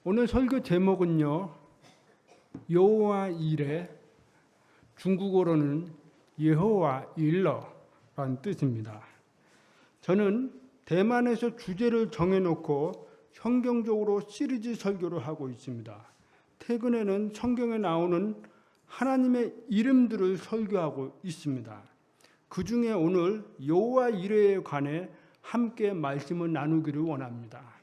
오늘 설교 제목은요, 여호와 이레, 중국어로는 여호와 일러라는 뜻입니다. 저는 대만에서 주제를 정해놓고 성경적으로 시리즈 설교를 하고 있습니다. 최근에는 성경에 나오는 하나님의 이름들을 설교하고 있습니다. 그 중에 오늘 여호와 이레에 관해 함께 말씀을 나누기를 원합니다.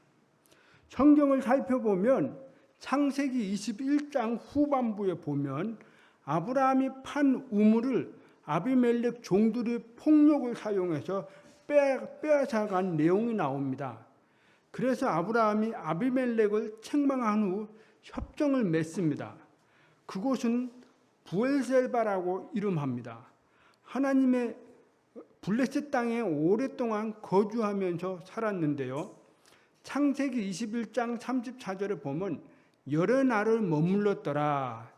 성경을 살펴보면 창세기 21장 후반부에 보면 아브라함이 판 우물을 아비멜렉 종들의 폭력을 사용해서 빼앗아간 내용이 나옵니다. 그래서 아브라함이 아비멜렉을 책망한 후 협정을 맺습니다. 그곳은 부엘세바라고 이름합니다. 하나님의 블레셋 땅에 오랫동안 거주하면서 살았는데요. 창세기 21장 34절에 보면 여러 날을 머물렀더라.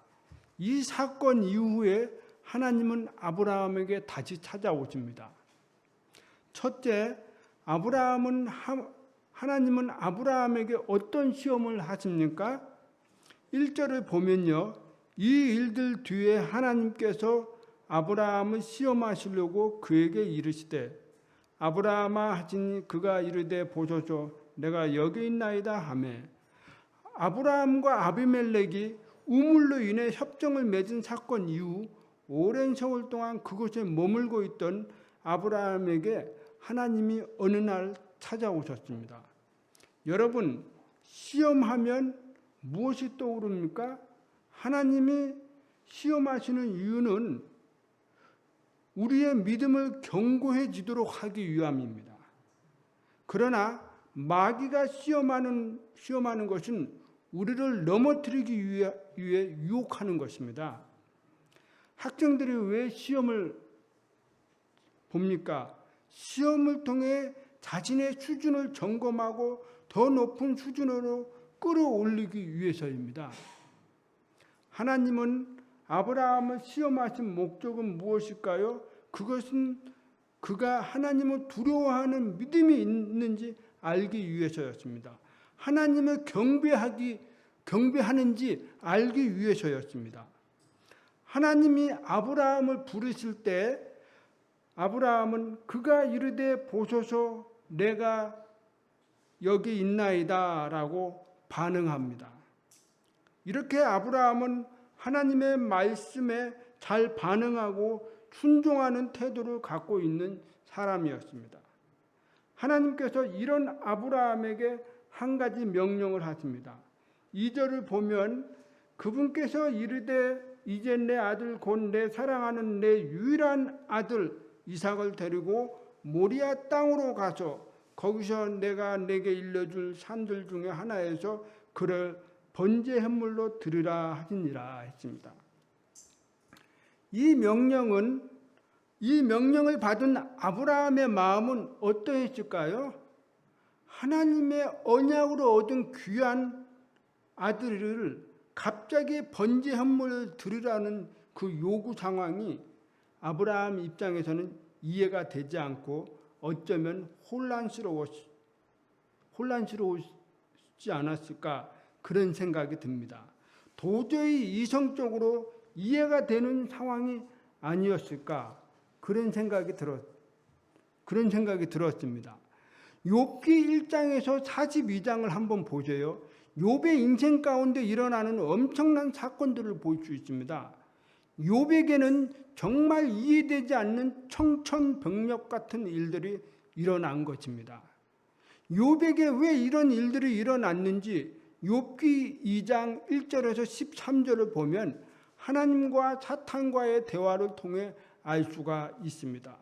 이 사건 이후에 하나님은 아브라함에게 다시 찾아오십니다. 첫째, 하나님은 아브라함에게 어떤 시험을 하십니까? 1절을 보면요. 이 일들 뒤에 하나님께서 아브라함을 시험하시려고 그에게 이르시되 아브라함아 하시니 그가 이르되 보소서 내가 여기 있나이다 하매 아브라함과 아비멜렉이 우물로 인해 협정을 맺은 사건 이후 오랜 세월 동안 그곳에 머물고 있던 아브라함에게 하나님이 어느 날 찾아오셨습니다. 여러분, 시험하면 무엇이 떠오릅니까? 하나님이 시험하시는 이유는 우리의 믿음을 견고해지도록 하기 위함입니다. 그러나 마귀가 시험하는 것은 우리를 넘어뜨리기 위해 유혹하는 것입니다. 학생들이 왜 시험을 봅니까? 시험을 통해 자신의 수준을 점검하고 더 높은 수준으로 끌어올리기 위해서입니다. 하나님은 아브라함을 시험하신 목적은 무엇일까요? 그것은 그가 하나님을 두려워하는 믿음이 있는지 알기 위해서였습니다. 하나님을 경배하는지 알기 위해서였습니다. 하나님이 아브라함을 부르실 때 아브라함은 그가 이르되 보소서 내가 여기 있나이다 라고 반응합니다. 이렇게 아브라함은 하나님의 말씀에 잘 반응하고 순종하는 태도를 갖고 있는 사람이었습니다. 하나님께서 이런 아브라함에게 한 가지 명령을 하십니다. 2절을 보면 그분께서 이르되 이제 내 아들 곧 내 사랑하는 내 유일한 아들 이삭을 데리고 모리아 땅으로 가서 거기서 내가 내게 일러줄 산들 중에 하나에서 그를 번제 헌물로 드리라 하시니라 했습니다. 이 명령을 받은 아브라함의 마음은 어떠했을까요? 하나님의 언약으로 얻은 귀한 아들을 갑자기 번제 헌물을 드리라는 그 요구 상황이 아브라함 입장에서는 이해가 되지 않고 어쩌면 혼란스러웠지 않았을까 그런 생각이 듭니다. 도저히 이성적으로 이해가 되는 상황이 아니었을까 그런 생각이 들었습니다. 욥기 1장에서 42장을 한번 보세요. 욥의 인생 가운데 일어나는 엄청난 사건들을 볼 수 있습니다. 욥에게는 정말 이해되지 않는 청천벽력 같은 일들이 일어난 것입니다. 욥에게 왜 이런 일들이 일어났는지 욥기 2장 1절에서 13절을 보면 하나님과 사탄과의 대화를 통해 알 수가 있습니다.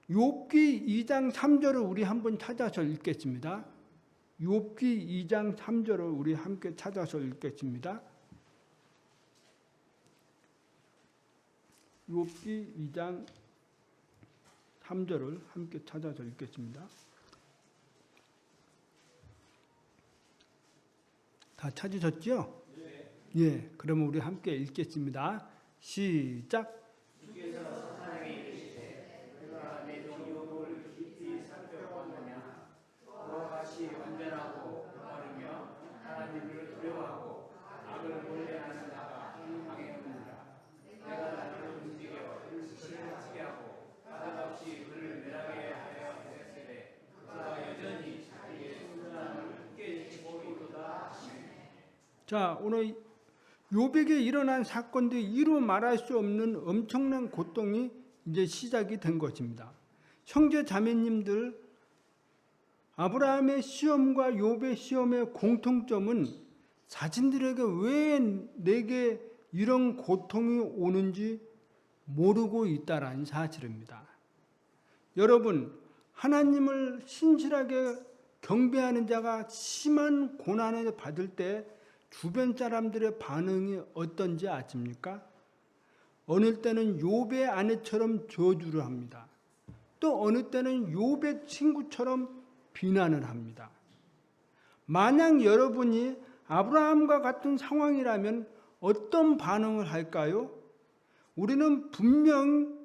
욥기 2장 3절을 우리 한번 찾아서 읽겠습니다. 욥기 2장 3절을 우리 함께 찾아서 읽겠습니다. 욥기 2장 3절을 함께 찾아서 읽겠습니다. 다 찾으셨죠? 네. 예, 그러면 우리 함께 읽겠습니다. 시작. 주께서 사탄에게 이르시되 내가 내 종 욥을 깊이 살펴보았느냐 그와 같이 완전하고 바르며 하나님을 자, 오늘 욥에게 일어난 사건들이 이루 말할 수 없는 엄청난 고통이 이제 시작이 된 것입니다. 형제 자매님들, 아브라함의 시험과 욥의 시험의 공통점은 자신들에게 왜 내게 이런 고통이 오는지 모르고 있다라는 사실입니다. 여러분, 하나님을 신실하게 경배하는 자가 심한 고난을 받을 때 주변 사람들의 반응이 어떤지 아십니까? 어느 때는 욥의 아내처럼 저주를 합니다. 또 어느 때는 욥의 친구처럼 비난을 합니다. 만약 여러분이 아브라함과 같은 상황이라면 어떤 반응을 할까요? 우리는 분명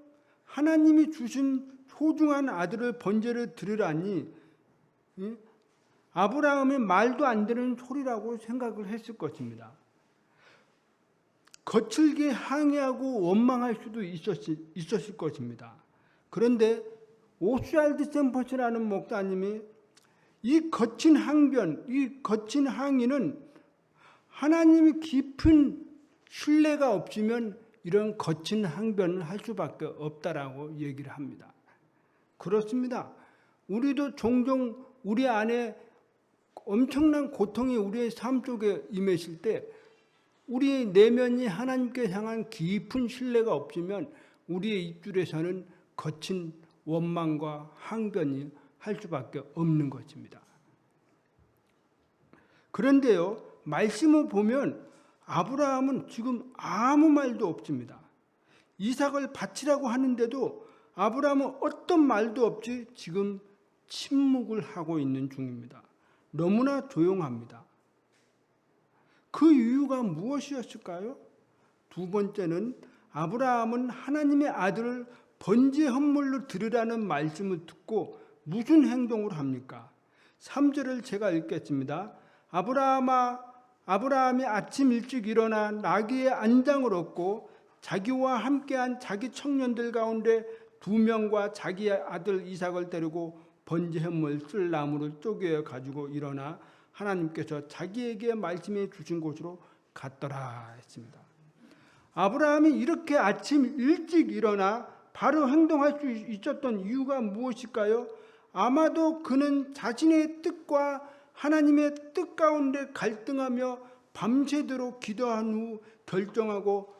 하나님이 주신 소중한 아들을 번제를 드리라니 아브라함의 말도 안 되는 소리라고 생각을 했을 것입니다. 거칠게 항의하고 원망할 수도 있었을 것입니다. 그런데 오스왈드 샘퍼스라는 목사님이 이 거친 항변, 이 거친 항의는 하나님이 깊은 신뢰가 없으면 이런 거친 항변을 할 수밖에 없다라고 얘기를 합니다. 그렇습니다. 우리도 종종 우리 안에 엄청난 고통이 우리의 삶 속에 임했을 때 우리의 내면이 하나님께 향한 깊은 신뢰가 없으면 우리의 입술에서는 거친 원망과 항변이 할 수밖에 없는 것입니다. 그런데요, 말씀을 보면 아브라함은 지금 아무 말도 없습니다. 이삭을 바치라고 하는데도 아브라함은 어떤 말도 없이 지금 침묵을 하고 있는 중입니다. 너무나 조용합니다. 그 이유가 무엇이었을까요? 두 번째는 아브라함은 하나님의 아들을 번제 헌물로 드리라는 말씀을 듣고 무슨 행동을 합니까? 3절을 제가 읽겠습니다. 아브라함이 아침 일찍 일어나 나귀의 안장을 얻고 자기와 함께한 자기 청년들 가운데 2명과 자기의 아들 이삭을 데리고 번제 헌물 쓸 나무를 쪼개 가지고 일어나 하나님께서 자기에게 말씀해 주신 곳으로 갔더라 했습니다. 아브라함이 이렇게 아침 일찍 일어나 바로 행동할 수 있었던 이유가 무엇일까요? 아마도 그는 자신의 뜻과 하나님의 뜻 가운데 갈등하며 밤새도록 기도한 후 결정하고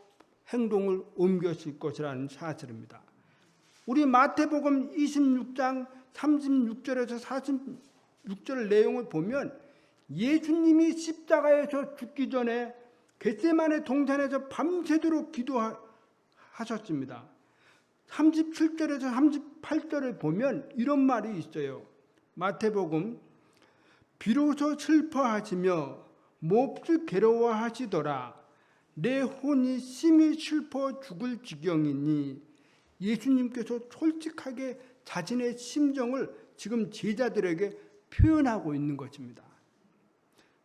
행동을 옮겼을 것이라는 사실입니다. 우리 마태복음 26장 36절에서 46절 내용을 보면 예수님이 십자가에서 죽기 전에 겟세마네 동산에서 밤새도록 기도하셨습니다. 37절에서 38절을 보면 이런 말이 있어요. 마태복음 비로소 슬퍼하시며 몹시 괴로워하시더라. 내 혼이 심히 슬퍼 죽을 지경이니 예수님께서 솔직하게 자신의 심정을 지금 제자들에게 표현하고 있는 것입니다.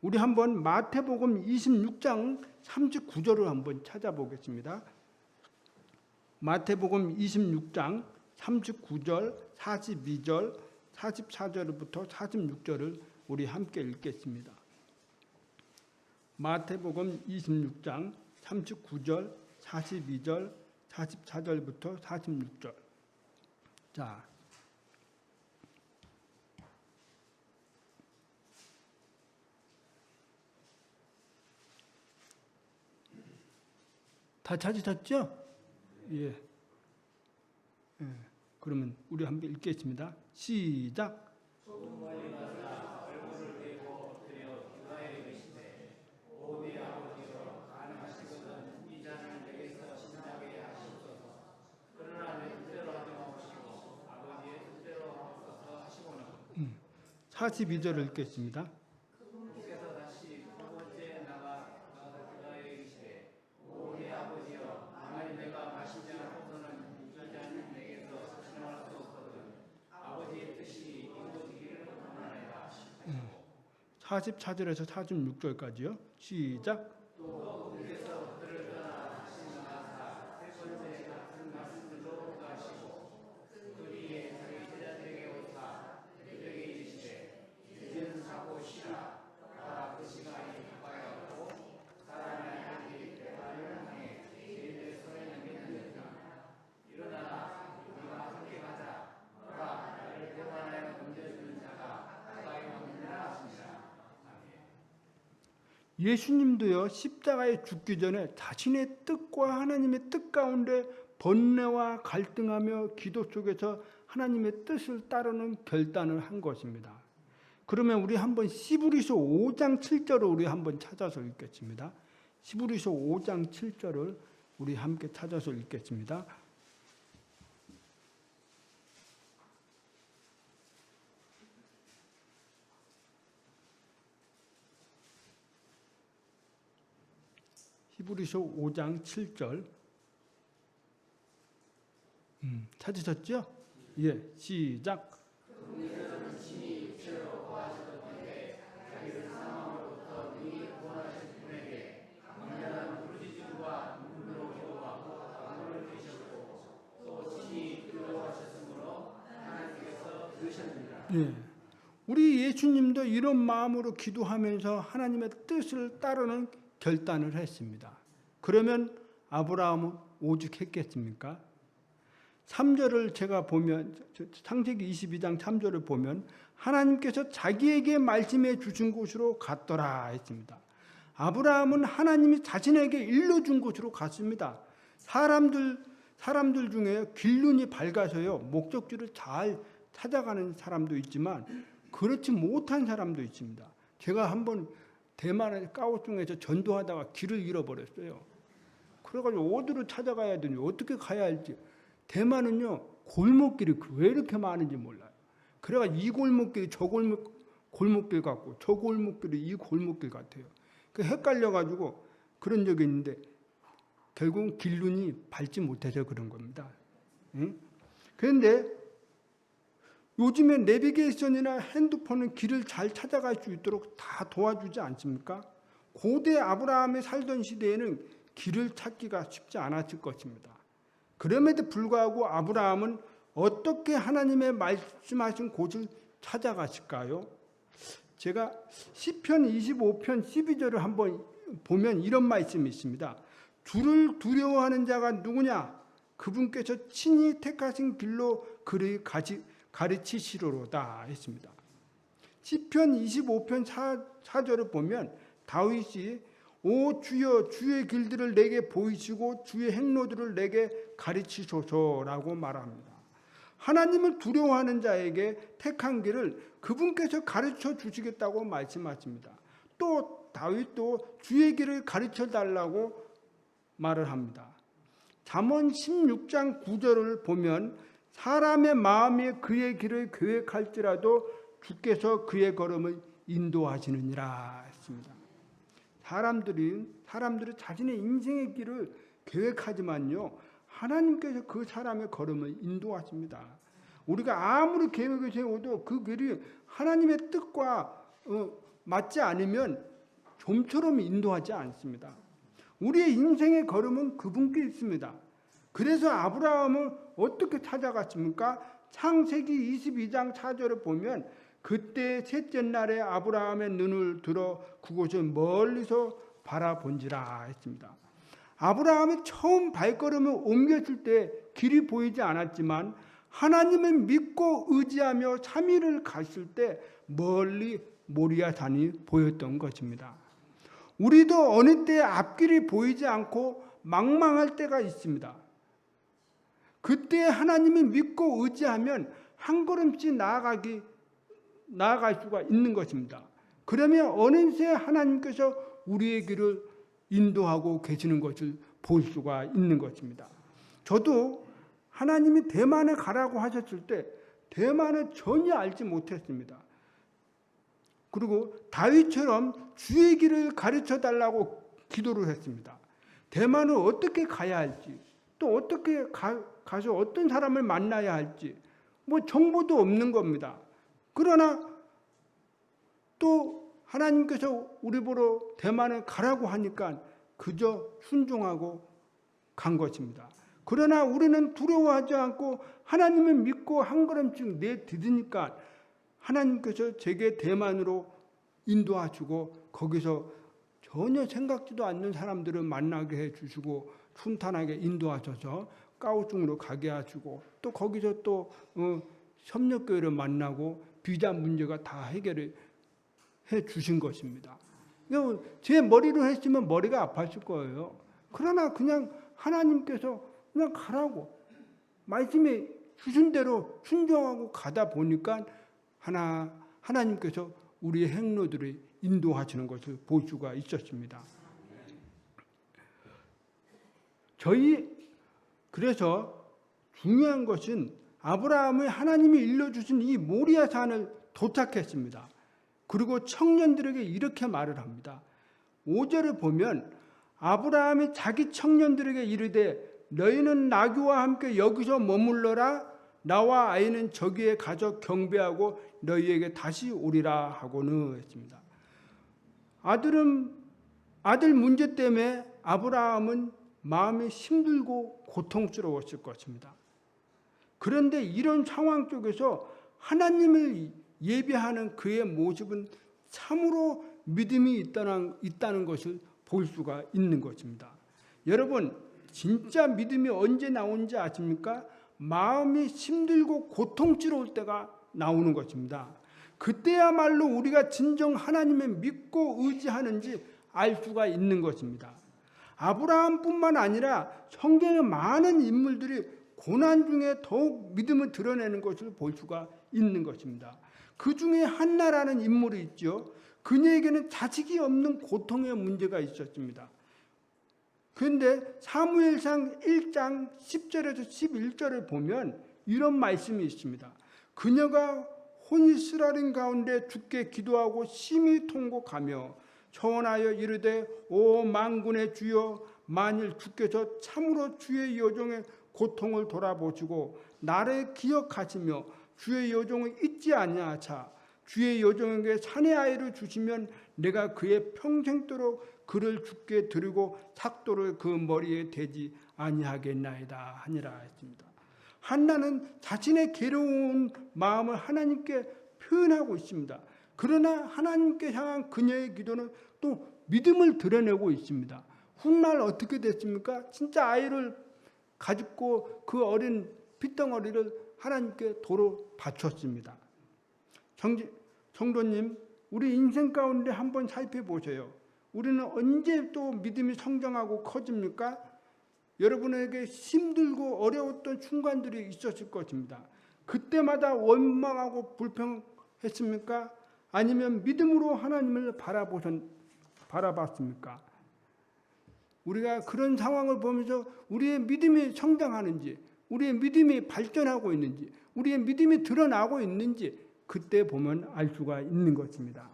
우리 한번 마태복음 26장 39절을 한번 찾아보겠습니다. 마태복음 26장 39절, 42절, 44절부터 46절을 우리 함께 읽겠습니다. 마태복음 26장 39절, 42절, 44절부터 46절. 자, 다 찾으셨죠? 예. 그러면 우리 한번 읽겠습니다. 시작. 음. 42절을 읽겠습니다. 음. 44절에서 46절까지요. 시작. 예수님도요, 십자가에 죽기 전에 자신의 뜻과 하나님의 뜻 가운데 번뇌와 갈등하며 기도 속에서 하나님의 뜻을 따르는 결단을 한 것입니다. 그러면 우리 한번 히브리서 5장 7절을 우리 한번 찾아서 읽겠습니다. 히브리서 5장 7절을 우리 함께 찾아서 읽겠습니다. 히브리서 5장 7절 찾으셨죠? 예, 시작. 예, 우리 예수님도 이런 마음으로 기도하면서 하나님의 뜻을 따르는 결단을 했습니다. 그러면 아브라함은 오죽했겠습니까? 3절을 제가 보면, 창세기 22장 3절을 보면 하나님께서 자기에게 말씀해 주신 곳으로 갔더라 했습니다. 아브라함은 하나님이 자신에게 일러준 곳으로 갔습니다. 사람들 중에 길눈이 밝아서요, 목적지를 잘 찾아가는 사람도 있지만 그렇지 못한 사람도 있습니다. 제가 한번 대만의 까오뚱에서 전도하다가 길을 잃어버렸어요. 그래가지고 어디로 찾아가야 되니 어떻게 가야 할지. 대만은요, 골목길이 왜 이렇게 많은지 몰라요. 그래가 이 골목길이 저 골목길 같고 저 골목길이 이 골목길 같아요. 그 헷갈려가지고 그런 적이 있는데 결국은 길눈이 밝지 못해서 그런 겁니다. 응? 그런데 요즘에 내비게이션이나 핸드폰은 길을 잘 찾아갈 수 있도록 다 도와주지 않습니까? 고대 아브라함이 살던 시대에는 길을 찾기가 쉽지 않았을 것입니다. 그럼에도 불구하고 아브라함은 어떻게 하나님의 말씀하신 곳을 찾아갔을까요? 제가 시편 25편 12절을 한번 보면 이런 말씀이 있습니다. 주를 두려워하는 자가 누구냐? 그분께서 친히 택하신 길로 그를 가르치시로다 했습니다. 시편 25편 4절을 보면 다윗이 오 주여 주의 길들을 내게 보이시고 주의 행로들을 내게 가르치소서라고 말합니다. 하나님을 두려워하는 자에게 택한 길을 그분께서 가르쳐 주시겠다고 말씀하십니다. 또 다윗도 주의 길을 가르쳐 달라고 말을 합니다. 잠언 16장 9절을 보면 사람의 마음이 그의 길을 계획할지라도 주께서 그의 걸음을 인도하시느니라 했습니다. 사람들이 자신의 인생의 길을 계획하지만요, 하나님께서 그 사람의 걸음을 인도하십니다. 우리가 아무리 계획을 세워도 그 길이 하나님의 뜻과 맞지 않으면 좀처럼 인도하지 않습니다. 우리의 인생의 걸음은 그분께 있습니다. 그래서 아브라함은 어떻게 찾아갔습니까? 창세기 22장 4절을 보면 그때 셋째 날에 아브라함의 눈을 들어 그곳을 멀리서 바라본지라 했습니다. 아브라함이 처음 발걸음을 옮겼을 때 길이 보이지 않았지만 하나님을 믿고 의지하며 3일을 갔을 때 멀리 모리아 산이 보였던 것입니다. 우리도 어느 때 앞길이 보이지 않고 망망할 때가 있습니다. 그때 하나님을 믿고 의지하면 한 걸음씩 나아갈 수가 있는 것입니다. 그러면 어느새 하나님께서 우리의 길을 인도하고 계시는 것을 볼 수가 있는 것입니다. 저도 하나님이 대만에 가라고 하셨을 때 대만을 전혀 알지 못했습니다. 그리고 다윗처럼 주의 길을 가르쳐 달라고 기도를 했습니다. 대만을 어떻게 가야 할지, 또 어떻게 가서 어떤 사람을 만나야 할지 정보도 없는 겁니다. 그러나 또 하나님께서 우리 보러 대만에 가라고 하니까 그저 순종하고 간 것입니다. 그러나 우리는 두려워하지 않고 하나님을 믿고 한 걸음씩 내디디니까 하나님께서 제게 대만으로 인도하시고 거기서 전혀 생각지도 않는 사람들을 만나게 해주시고 순탄하게 인도하셔서 까오중으로 가게 하시고 또 거기서 또 협력교회를 만나고 비자 문제가 다 해결해 주신 것입니다. 제 머리로 했으면 머리가 아팠을 거예요. 그러나 그냥 하나님께서 그냥 가라고 말씀에 주신 대로 순종하고 가다 보니까 하나님께서 우리의 행로들을 인도하시는 것을 볼 수가 있었습니다. 그래서 중요한 것은 아브라함의 하나님이 일러주신 이 모리아 산을 도착했습니다. 그리고 청년들에게 이렇게 말을 합니다. 5절을 보면 아브라함이 자기 청년들에게 이르되 너희는 나귀와 함께 여기서 머물러라. 나와 아이는 저기에 가서 경배하고 너희에게 다시 오리라 하고는 했습니다. 아들 문제 때문에 아브라함은 마음이 힘들고 고통스러웠을 것입니다. 그런데 이런 상황 속에서 하나님을 예배하는 그의 모습은 참으로 믿음이 있다는 것을 볼 수가 있는 것입니다. 여러분, 진짜 믿음이 언제 나오는지 아십니까? 마음이 힘들고 고통스러울 때가 나오는 것입니다. 그때야말로 우리가 진정 하나님을 믿고 의지하는지 알 수가 있는 것입니다. 아브라함뿐만 아니라 성경의 많은 인물들이 고난 중에 더욱 믿음을 드러내는 것을 볼 수가 있는 것입니다. 그 중에 한나라는 인물이 있죠. 그녀에게는 자식이 없는 고통의 문제가 있었습니다. 그런데 사무엘상 1장 10절에서 11절을 보면 이런 말씀이 있습니다. 그녀가 혼이스라린 가운데 주께 기도하고 심히 통곡하며 청원하여 이르되 오 만군의 주여 만일 주께서 참으로 주의 여종의 고통을 돌아보시고 나를 기억하시며 주의 여종을 잊지 아니하사 주의 여종에게 사내 아이를 주시면 내가 그의 평생도록 그를 주께 드리고 삭도를 그 머리에 대지 아니하겠나이다 하니라 했습니다. 한나는 자신의 괴로운 마음을 하나님께 표현하고 있습니다. 그러나 하나님께 향한 그녀의 기도는 또 믿음을 드러내고 있습니다. 훗날 어떻게 됐습니까? 진짜 아이를 가지고 그 어린 핏덩어리를 하나님께 도로 바쳤습니다. 성도님, 우리 인생 가운데 한번 살펴보세요. 우리는 언제 또 믿음이 성장하고 커집니까? 여러분에게 힘들고 어려웠던 순간들이 있었을 것입니다. 그때마다 원망하고 불평했습니까? 아니면 믿음으로 하나님을 바라봤습니까? 우리가 그런 상황을 보면서 우리의 믿음이 성장하는지, 우리의 믿음이 발전하고 있는지, 우리의 믿음이 드러나고 있는지 그때 보면 알 수가 있는 것입니다.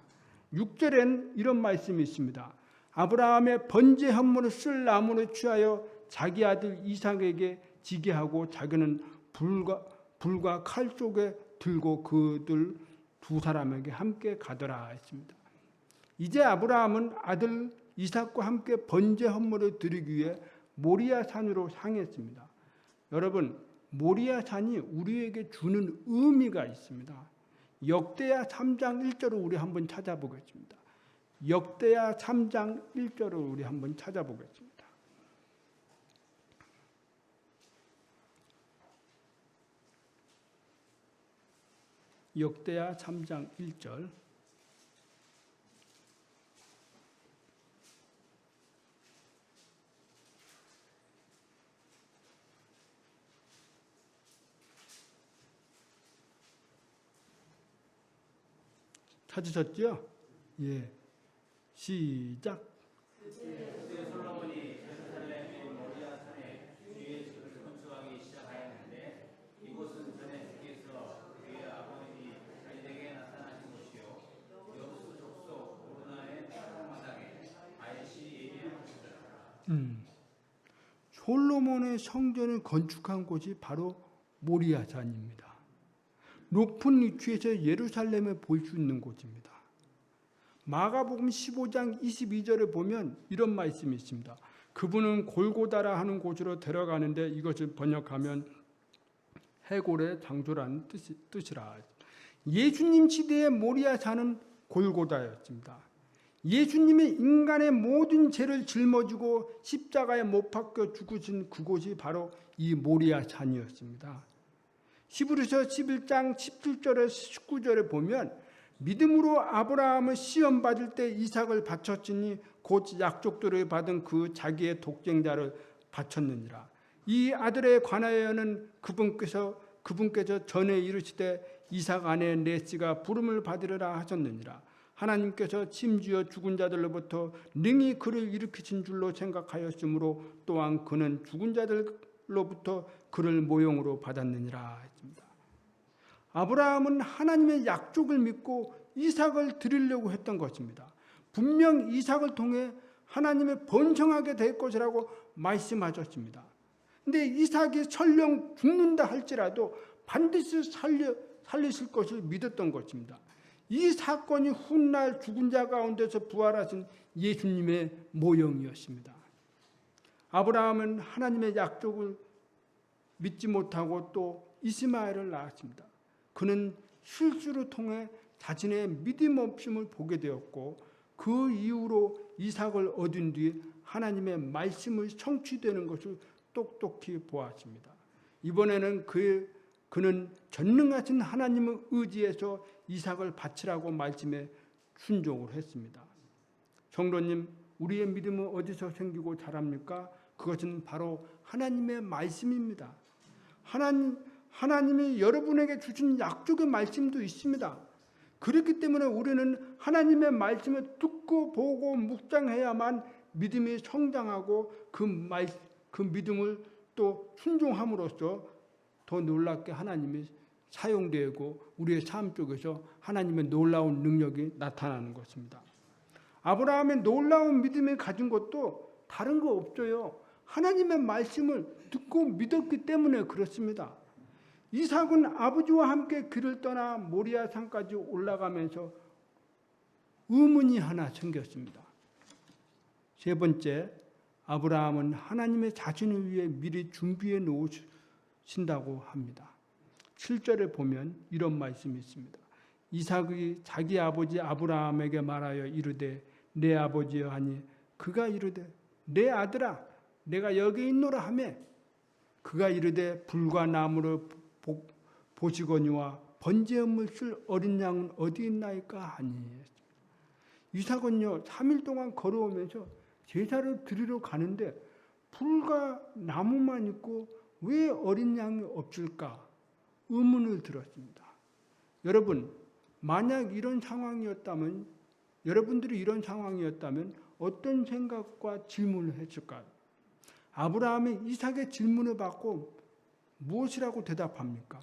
6절엔 이런 말씀이 있습니다. 아브라함의 번제 헌물을 쓸 나무를 취하여 자기 아들 이삭에게 지게 하고 자기는 불과 칼 속에 들고 그들 두 사람에게 함께 가더라 했습니다. 이제 아브라함은 아들 이삭과 함께 번제 헌물을 드리기 위해 모리아 산으로 향했습니다. 여러분, 모리아 산이 우리에게 주는 의미가 있습니다. 역대하 3장 1절을 우리 한번 찾아보겠습니다. 역대하 3장 1절을 우리 한번 찾아보겠습니다. 역대하 3장 1절. 찾으셨죠? 예. 시작. 그때 솔로몬이 예루살렘의 모리아 산에 주의 집을 건축하기 시작하였는데 이곳은 전에 주께서 그의 아버지 다윗에게 나타나신 곳이요 여부수 족속 오르나의 땅마당에 아이시 예비한 곳이더라. 솔로몬의 성전을 건축한 곳이 바로 모리아 산입니다. 높은 위치에서 예루살렘을 볼 수 있는 곳입니다. 마가복음 15장 22절에 보면 이런 말씀이 있습니다. 그분은 골고다라 하는 곳으로 데려가는데 이것을 번역하면 해골의 장소라는 뜻이라. 예수님 시대의 모리아 산은 골고다였습니다. 예수님이 인간의 모든 죄를 짊어지고 십자가에 못 박혀 죽으신 그곳이 바로 이 모리아 산이었습니다. 히브리서 11장 17절에서 19절에 보면 믿음으로 아브라함은 시험 받을 때 이삭을 바쳤으니 곧 약속들을 받은 그 자기의 독생자를 바쳤느니라. 이 아들에 관하여는 그분께서 전에 이르시되 이삭 아내 넷시가 부름을 받으리라 하셨느니라. 하나님께서 심지어 죽은 자들로부터 능히 그를 일으키신 줄로 생각하였으므로 또한 그는 죽은 자들로부터 그를 모형으로 받았느니라 했습니다. 아브라함은 하나님의 약속을 믿고 이삭을 드리려고 했던 것입니다. 분명 이삭을 통해 하나님의 번성하게 될 것이라고 말씀하셨습니다. 근데 이삭이 설령 죽는다 할지라도 반드시 살리실 것을 믿었던 것입니다. 이 사건이 훗날 죽은 자 가운데서 부활하신 예수님의 모형이었습니다. 아브라함은 하나님의 약속을 믿지 못하고 또 이스마엘을 낳았습니다. 그는 실수를 통해 자신의 믿음 없음을 보게 되었고 그 이후로 이삭을 얻은 뒤 하나님의 말씀을 성취되는 것을 똑똑히 보았습니다. 이번에는 그는 전능하신 하나님의 의지에서 이삭을 바치라고 말씀에 순종을 했습니다. 성도님, 우리의 믿음은 어디서 생기고 자랍니까? 그것은 바로 하나님의 말씀입니다. 하나님이 여러분에게 주신 약속의 말씀도 있습니다. 그렇기 때문에 우리는 하나님의 말씀을 듣고 보고 묵상해야만 믿음이 성장하고 그 믿음을 또 순종함으로써 더 놀랍게 하나님이 사용되고 우리의 삶 속에서 하나님의 놀라운 능력이 나타나는 것입니다. 아브라함의 놀라운 믿음을 가진 것도 다른 거 없어요. 하나님의 말씀을 듣고 믿었기 때문에 그렇습니다. 이삭은 아버지와 함께 길을 떠나 모리아 산까지 올라가면서 의문이 하나 생겼습니다. 세 번째, 아브라함은 하나님의 자신을 위해 미리 준비해 놓으신다고 합니다. 7절에 보면 이런 말씀이 있습니다. 이삭이 자기 아버지 아브라함에게 말하여 이르되 내 아버지여 하니 그가 이르되 내 아들아 내가 여기 있노라 하매 그가 이르되 불과 나무를 보시거니와 번제음을 쓸 어린 양은 어디 있나이까 하니 이삭은요 3일 동안 걸어오면서 제사를 드리러 가는데 불과 나무만 있고 왜 어린 양이 없을까 의문을 들었습니다. 여러분 만약 이런 상황이었다면 여러분들이 이런 상황이었다면 어떤 생각과 질문을 했을까요? 아브라함이 이삭의 질문을 받고 무엇이라고 대답합니까?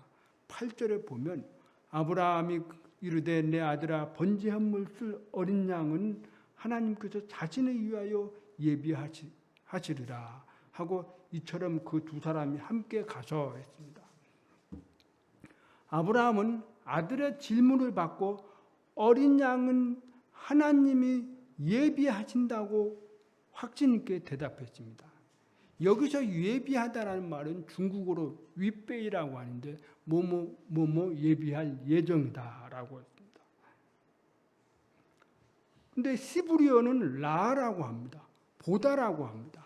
8절에 보면 아브라함이 이르되 내 아들아 번제한물 쓸 어린 양은 하나님께서 자신을 위하여 예비하시리라 하고 이처럼 그 두 사람이 함께 가서 했습니다. 아브라함은 아들의 질문을 받고 어린 양은 하나님이 예비하신다고 확신 있게 대답했습니다. 여기서 예비하다라는 말은 중국어로 위배이라고 하는데 뭐뭐 예비할 예정이다라고 했습니다. 근데 시브리어는 라라고 합니다. 보다라고 합니다.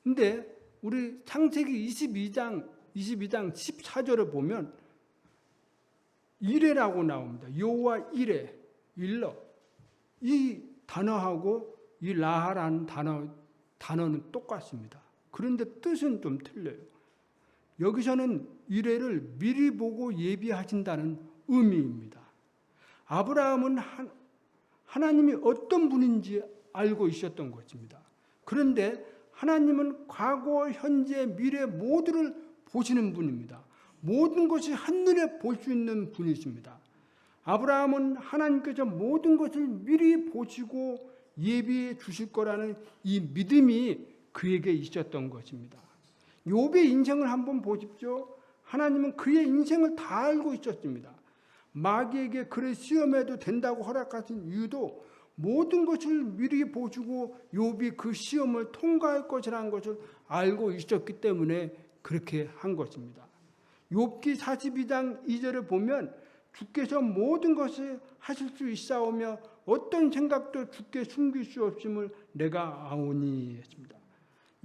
근데 우리 창세기 22장 14절을 보면 이레라고 나옵니다. 여호와 이레, 일러. 이 단어하고 이 라하라는 단어는 똑같습니다. 그런데 뜻은 좀 틀려요. 여기서는 이레를 미리 보고 예비하신다는 의미입니다. 아브라함은 하나님이 어떤 분인지 알고 있었던 것입니다. 그런데 하나님은 과거, 현재, 미래 모두를 보시는 분입니다. 모든 것이 한눈에 볼 수 있는 분이십니다. 아브라함은 하나님께서 모든 것을 미리 보시고 예비해 주실 거라는 이 믿음이 그에게 있었던 것입니다. 욥의 인생을 한번 보십시오. 하나님은 그의 인생을 다 알고 있었습니다. 마귀에게 그를 시험해도 된다고 허락하신 이유도 모든 것을 미리 보시고 욥이 그 시험을 통과할 것이라는 것을 알고 있었기 때문에 그렇게 한 것입니다. 욥기 42장 2절을 보면 주께서 모든 것을 하실 수 있사오며 어떤 생각도 주께 숨길 수 없음을 내가 아오니 했습니다.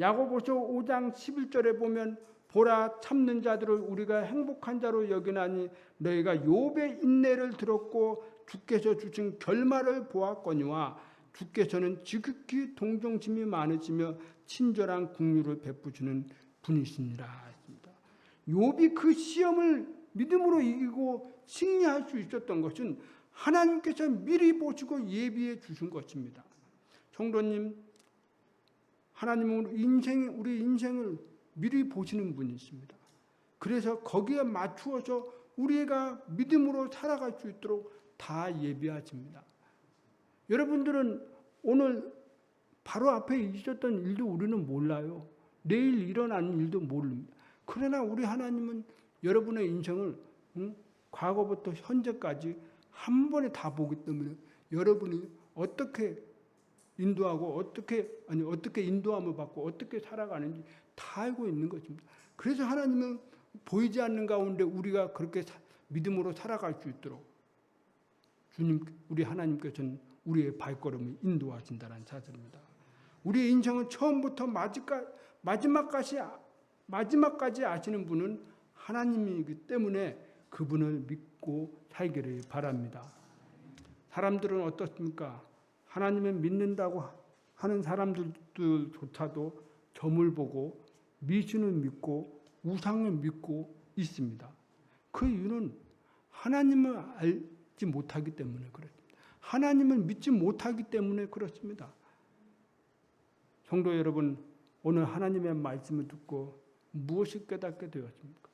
야고보서 5장 11절에 보면 보라 참는 자들을 우리가 행복한 자로 여기나니 너희가 욥의 인내를 들었고 주께서 주신 결말을 보았거니와 주께서는 지극히 동정심이 많으시며 친절한 긍휼을 베푸시는 분이시니라. 욥이 그 시험을 믿음으로 이기고 승리할 수 있었던 것은 하나님께서 미리 보시고 예비해 주신 것입니다. 성도님, 하나님은 우리 인생을 미리 보시는 분이십니다. 그래서 거기에 맞추어서 우리가 믿음으로 살아갈 수 있도록 다 예비하십니다. 여러분들은 오늘 바로 앞에 있었던 일도 우리는 몰라요. 내일 일어나는 일도 모릅니다. 그러나 우리 하나님은 여러분의 인생을 과거부터 현재까지 한 번에 다 보기 때문에 여러분이 어떻게 인도하고 어떻게 인도함을 받고 어떻게 살아가는지 다 알고 있는 것입니다. 그래서 하나님은 보이지 않는 가운데 우리가 그렇게 믿음으로 살아갈 수 있도록 우리 하나님께서는 우리의 발걸음을 인도하신다는 사실입니다. 우리의 인생은 처음부터 마지막까지 아시는 분은 하나님이기 때문에 그분을 믿고 살기를 바랍니다. 사람들은 어떻습니까? 하나님을 믿는다고 하는 사람들조차도 점을 보고 미신을 믿고 우상을 믿고 있습니다. 그 이유는 하나님을 알지 못하기 때문에 그렇습니다. 하나님을 믿지 못하기 때문에 그렇습니다. 성도 여러분, 오늘 하나님의 말씀을 듣고 무엇을 깨닫게 되었습니까?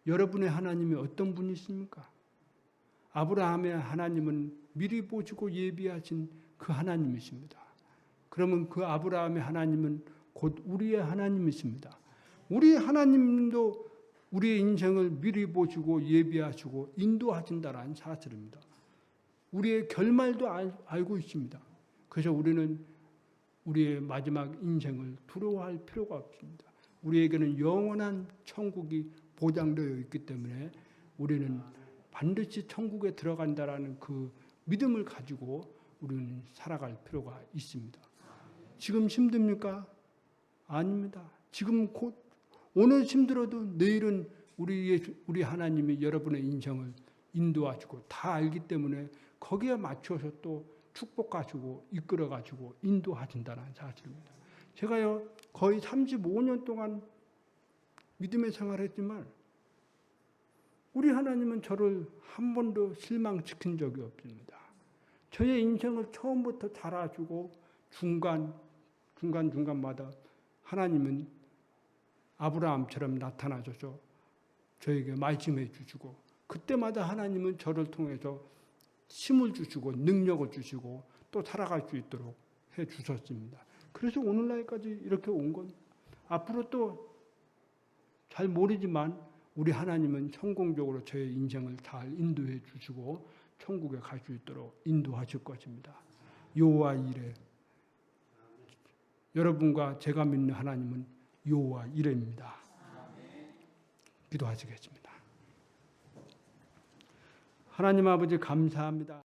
여러분의 하나님이 어떤 분이십니까? 아브라함의 하나님은 미리 보시고 예비하신 그 하나님이십니다. 그러면 그 아브라함의 하나님은 곧 우리의 하나님이십니다. 우리 하나님도 우리의 인생을 미리 보시고 예비하시고 인도하신다는 사실입니다. 우리의 결말도 알고 있습니다. 그래서 우리는 우리의 마지막 인생을 두려워할 필요가 없습니다. 우리에게는 영원한 천국이 보장되어 있기 때문에 우리는 반드시 천국에 들어간다라는 그 믿음을 가지고 우리는 살아갈 필요가 있습니다. 지금 힘듭니까? 아닙니다. 지금 곧 오늘 힘들어도 내일은 우리 하나님이 여러분의 인생을 인도하시고 다 알기 때문에 거기에 맞춰서 또 축복하시고 이끌어가시고 인도하신다는 사실입니다. 제가요 거의 35년 동안 믿음의 생활했지만 우리 하나님은 저를 한 번도 실망시킨 적이 없습니다. 저의 인생을 처음부터 잘 아시고 중간마다 하나님은 아브라함처럼 나타나셔서 저에게 말씀해 주시고 그때마다 하나님은 저를 통해서 힘을 주시고 능력을 주시고 또 살아갈 수 있도록 해 주셨습니다. 그래서 오늘날까지 이렇게 온 건 앞으로 또 잘 모르지만 우리 하나님은 성공적으로 저의 인생을 잘 인도해 주시고 천국에 갈 수 있도록 인도하실 것입니다. 여호와 이레, 여러분과 제가 믿는 하나님은 여호와 이레입니다. 기도하시겠습니다. 하나님 아버지 감사합니다.